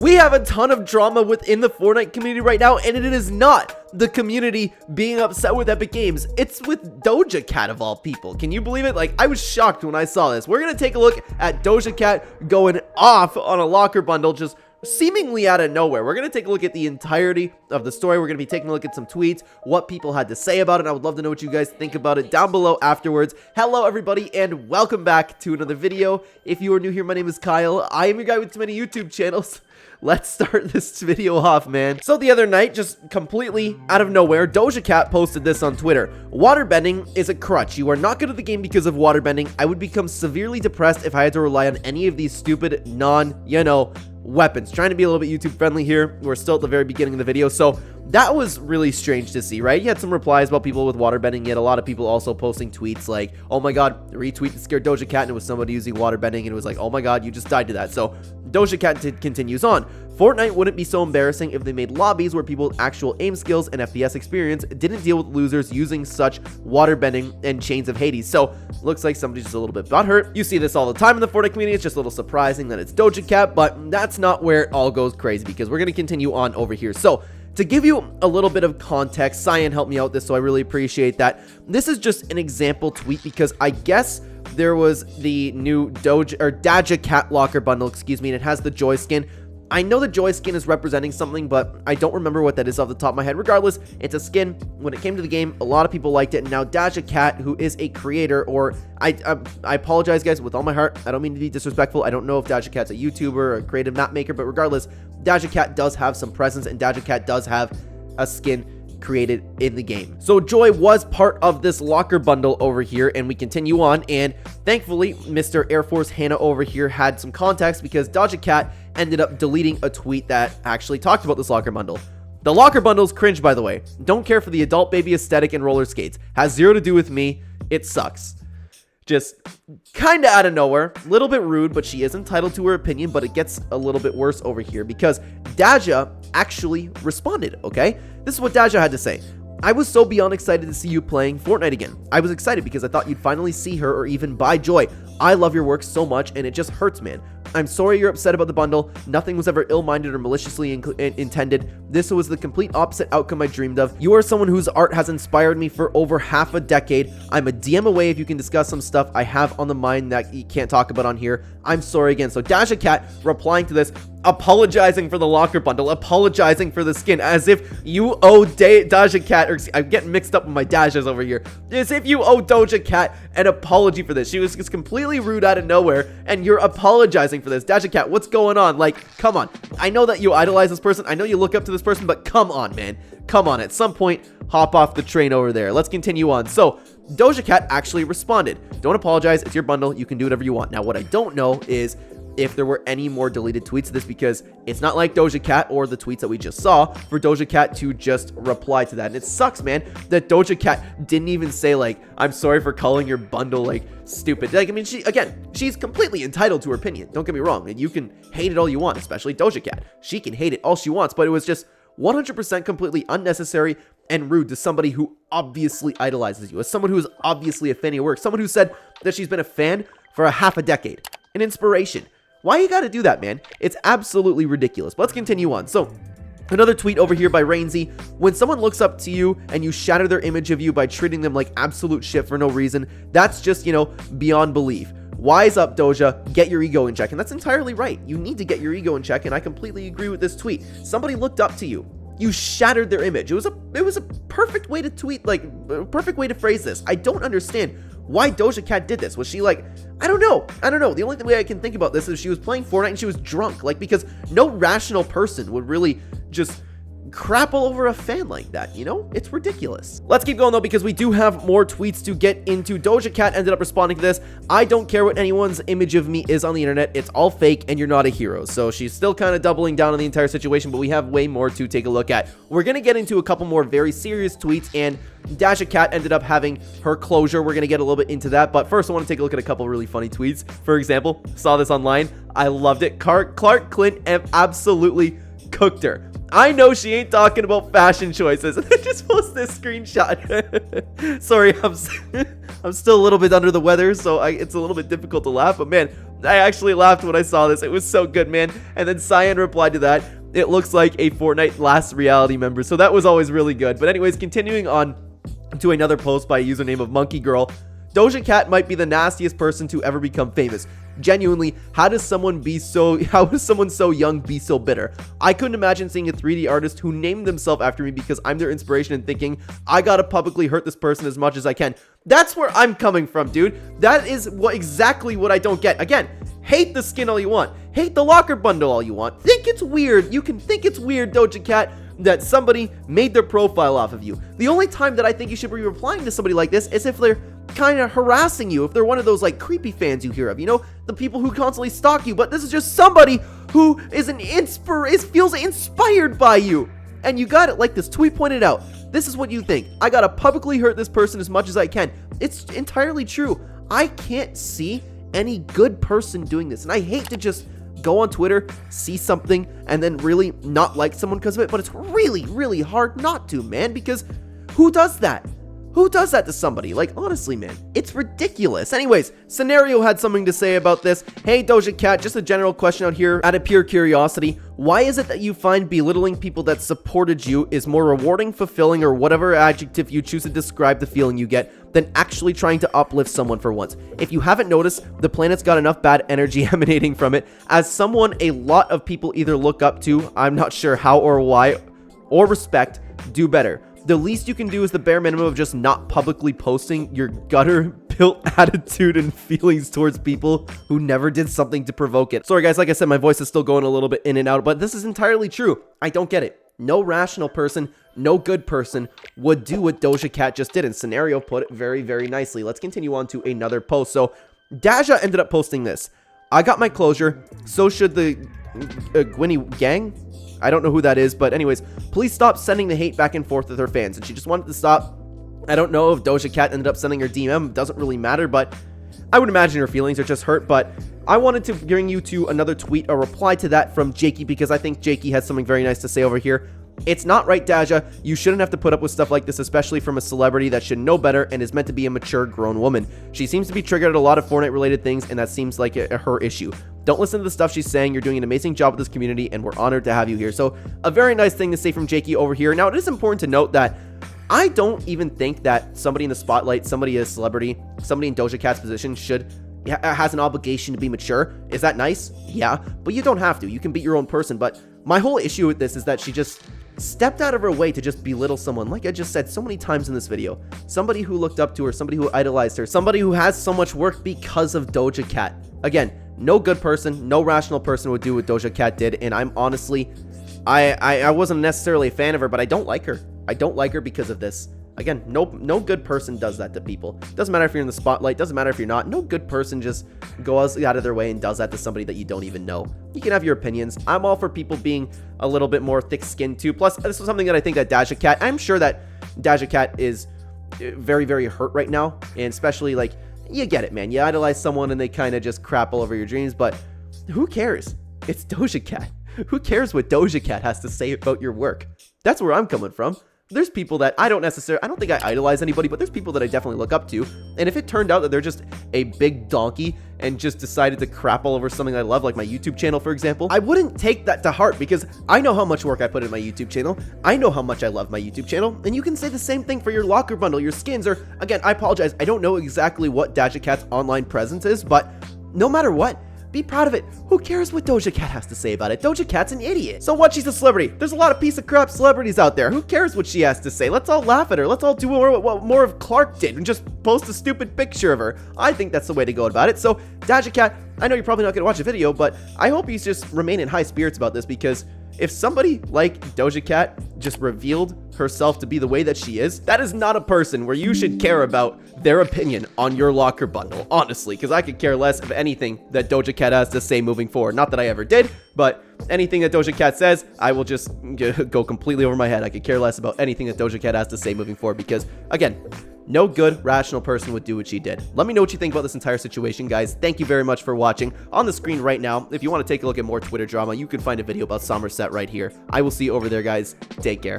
We have a ton of drama within the Fortnite community right now, and it is not the community being upset with Epic Games. It's with Doja Cat of all people. Can you believe it? Like, I was shocked when I saw this. We're gonna take a look at Doja Cat going off on a locker bundle, just seemingly out of nowhere. We're going to take a look at the entirety of the story. We're going to be taking a look at some tweets, what people had to say about it. I would love to know what you guys think about it down below afterwards. Hello, everybody, and welcome back to another video. If you are new here, my name is Kyle. I am your guy with too many YouTube channels. Let's start this video off, man. So the other night, just completely out of nowhere, Doja Cat posted this on Twitter. Waterbending is a crutch. You are not good at the game because of waterbending. I would become severely depressed if I had to rely on any of these stupid weapons. Trying to be a little bit YouTube friendly here. We're still at the very beginning of the video, so that was really strange to see, right? You had some replies about people with waterbending, yet a lot of people also posting tweets like, oh my god, retweet that scared Doja Cat, and it was somebody using waterbending, and it was like, oh my god, you just died to that. So Doja Cat continues on. Fortnite wouldn't be so embarrassing if they made lobbies where people with actual aim skills and FPS experience didn't deal with losers using such waterbending and chains of Hades. So looks like somebody's just a little bit butthurt. You see this all the time in the Fortnite community. It's just a little surprising that it's Doja Cat, but that's not where it all goes crazy, because we're going to continue on over here. So to give you a little bit of context, Cyan helped me out with this, so I really appreciate that. This is just an example tweet because I guess there was the new Doja Cat locker bundle, excuse me, and it has the Joy skin. I know the Joy skin is representing something, but I don't remember what that is off the top of my head. Regardless, it's a skin. When it came to the game, a lot of people liked it, and now Doja Cat, who is a creator, or I apologize, guys, with all my heart. I don't mean to be disrespectful. I don't know if Doja Cat's a YouTuber or a creative map maker, but regardless, Doja Cat does have some presence, and Doja Cat does have a skin created in the game. So Joy was part of this locker bundle over here, and we continue on, and thankfully Mr. Air Force Hannah over here had some context because Doja Cat ended up deleting a tweet that actually talked about this locker bundle. The locker bundle's cringe, by the way. Don't care for the adult baby aesthetic and roller skates. Has zero to do with me. It sucks. Just kind of out of nowhere, a little bit rude, but she is entitled to her opinion. But it gets a little bit worse over here because Doja actually responded. Okay, this is what Doja had to say. I was so beyond excited to see you playing Fortnite again. I was excited because I thought you'd finally see her or even buy Joy. I love your work so much, and it just hurts, man. I'm sorry you're upset about the bundle. Nothing was ever ill-minded or maliciously intended. This was the complete opposite outcome I dreamed of. You are someone whose art has inspired me for over half a decade. I'm a DM away if you can discuss some stuff I have on the mind that you can't talk about on here. I'm sorry again. So Doja Cat replying to this, apologizing for the locker bundle, apologizing for the skin, as if you owe Doja Cat, or I'm getting mixed up with my Dajas over here, as if you owe Doja Cat an apology for this. She was just completely rude out of nowhere, and you're apologizing for this. Doja Cat, what's going on? Like, come on. I know that you idolize this person. I know you look up to this person, but come on, man. Come on. At some point, hop off the train over there. Let's continue on. So Doja Cat actually responded. Don't apologize. It's your bundle. You can do whatever you want. Now, what I don't know is if there were any more deleted tweets of this, because it's not like Doja Cat or the tweets that we just saw for Doja Cat to just reply to that. And it sucks, man, that Doja Cat didn't even say, like, I'm sorry for calling your bundle, like, stupid. Like, I mean, she's completely entitled to her opinion. Don't get me wrong. And you can hate it all you want, especially Doja Cat. She can hate it all she wants, but it was just 100% completely unnecessary and rude to somebody who obviously idolizes you, as someone who is obviously a fan of your work, someone who said that she's been a fan for a half a decade, an inspiration. Why you gotta do that, man? It's absolutely ridiculous. But let's continue on. So another tweet over here by Rainsy. When someone looks up to you and you shatter their image of you by treating them like absolute shit for no reason, that's just, beyond belief. Wise up, Doja. Get your ego in check. And that's entirely right. You need to get your ego in check, and I completely agree with this tweet. Somebody looked up to you. You shattered their image. It was a perfect way to tweet, like, a perfect way to phrase this. I don't understand why Doja Cat did this. Was she like, I don't know. The only way I can think about this is she was playing Fortnite and she was drunk. Like, because no rational person would really just crap all over a fan like that, It's ridiculous. Let's keep going, though, because we do have more tweets to get into. Doja Cat ended up responding to this. I don't care what anyone's image of me is on the internet. It's all fake, and you're not a hero. So she's still kind of doubling down on the entire situation, but we have way more to take a look at. We're going to get into a couple more very serious tweets, and Doja Cat ended up having her closure. We're going to get a little bit into that, but first I want to take a look at a couple really funny tweets. For example, saw this online. I loved it. Clark Clint absolutely cooked her. I know she ain't talking about fashion choices. Just post this screenshot. Sorry, I'm still a little bit under the weather, so it's a little bit difficult to laugh. But man, I actually laughed when I saw this. It was so good, man. And then Cyan replied to that. It looks like a Fortnite Last Reality member. So that was always really good. But anyways, continuing on to another post by a username of Monkey Girl. Doja Cat might be the nastiest person to ever become famous. Genuinely, how does someone so young be so bitter? I couldn't imagine seeing a 3D artist who named themselves after me because I'm their inspiration and thinking, I gotta publicly hurt this person as much as I can. That's where I'm coming from, dude. That is exactly what I don't get. Again, hate the skin all you want. Hate the locker bundle all you want. Think it's weird. You can think it's weird, Doja Cat, that somebody made their profile off of you. The only time that I think you should be replying to somebody like this is if they're kind of harassing you, if they're one of those like creepy fans you hear of, you know, the people who constantly stalk you. But this is just somebody who is feels inspired by you, and you got it. Like this tweet pointed out, this is what you think. I gotta publicly hurt this person as much as I can. It's entirely true. I can't see any good person doing this, and I hate to just go on Twitter, see something, and then really not like someone because of it, but it's really, really hard not to, man, because who does that? Who does that to somebody? Like, honestly, man, it's ridiculous. Anyways, Scenario had something to say about this. Hey, Doja Cat, just a general question out here out of pure curiosity. Why is it that you find belittling people that supported you is more rewarding, fulfilling, or whatever adjective you choose to describe the feeling you get than actually trying to uplift someone for once? If you haven't noticed, the planet's got enough bad energy emanating from it. As someone a lot of people either look up to, I'm not sure how or why, or respect, do better. The least you can do is the bare minimum of just not publicly posting your gutter-built attitude and feelings towards people who never did something to provoke it. Sorry guys, like I said, my voice is still going a little bit in and out, but this is entirely true. I don't get it. No rational person, no good person would do what Doja Cat just did, and Scenario put it very, very nicely. Let's continue on to another post. So, Doja ended up posting this. I got my closure, so should the Gwynny gang? I don't know who that is, but anyways, please stop sending the hate back and forth with her fans. And she just wanted to stop. I don't know if Doja Cat ended up sending her DM. It doesn't really matter, but I would imagine her feelings are just hurt. But I wanted to bring you to another tweet, a reply to that from Jakey, because I think Jakey has something very nice to say over here. It's not right, Doja. You shouldn't have to put up with stuff like this, especially from a celebrity that should know better and is meant to be a mature, grown woman. She seems to be triggered at a lot of Fortnite-related things, and that seems like her issue. Don't listen to the stuff she's saying. You're doing an amazing job with this community, and we're honored to have you here. So, a very nice thing to say from Jakey over here. Now, it is important to note that I don't even think that somebody in the spotlight, somebody a celebrity, somebody in Doja Cat's position has an obligation to be mature. Is that nice? Yeah, but you don't have to. You can be your own person. But my whole issue with this is that she just stepped out of her way to just belittle someone, like I just said so many times in this video. Somebody who looked up to her, somebody who idolized her, somebody who has so much work because of Doja Cat. Again, no good person, no rational person would do what Doja Cat did, and I'm honestly, I wasn't necessarily a fan of her, but I don't like her. I don't like her because of this. Again, no good person does that to people. Doesn't matter if you're in the spotlight, doesn't matter if you're not. No good person just goes out of their way and does that to somebody that you don't even know. You can have your opinions. I'm all for people being a little bit more thick-skinned too. Plus, this is something that I think that Doja Cat, I'm sure that Doja Cat is very, very hurt right now, and especially like, you get it, man. You idolize someone and they kind of just crap all over your dreams, but who cares? It's Doja Cat. Who cares what Doja Cat has to say about your work? That's where I'm coming from. There's people that I don't think I idolize anybody, but there's people that I definitely look up to. And if it turned out that they're just a big donkey and just decided to crap all over something I love, like my YouTube channel, for example, I wouldn't take that to heart because I know how much work I put in my YouTube channel. I know how much I love my YouTube channel. And you can say the same thing for your locker bundle, your skins, or again, I apologize. I don't know exactly what Doja Cat's online presence is, but no matter what, be proud of it. Who cares what Doja Cat has to say about it? Doja Cat's an idiot. So what? She's a celebrity. There's a lot of piece of crap celebrities out there. Who cares what she has to say? Let's all laugh at her. Let's all do what more of Clark did and just post a stupid picture of her. I think that's the way to go about it. So Doja Cat, I know you're probably not going to watch the video, but I hope you just remain in high spirits about this, because if somebody like Doja Cat just revealed herself to be the way that she is, that is not a person where you should care about their opinion on your locker bundle, honestly, because I could care less of anything that Doja Cat has to say moving forward. Not that I ever did, but anything that Doja Cat says, I will just go completely over my head. I could care less about anything that Doja Cat has to say moving forward because, again, no good, rational person would do what she did. Let me know what you think about this entire situation, guys. Thank you very much for watching. On the screen right now, if you want to take a look at more Twitter drama, you can find a video about Somerset right here. I will see you over there, guys. Take care.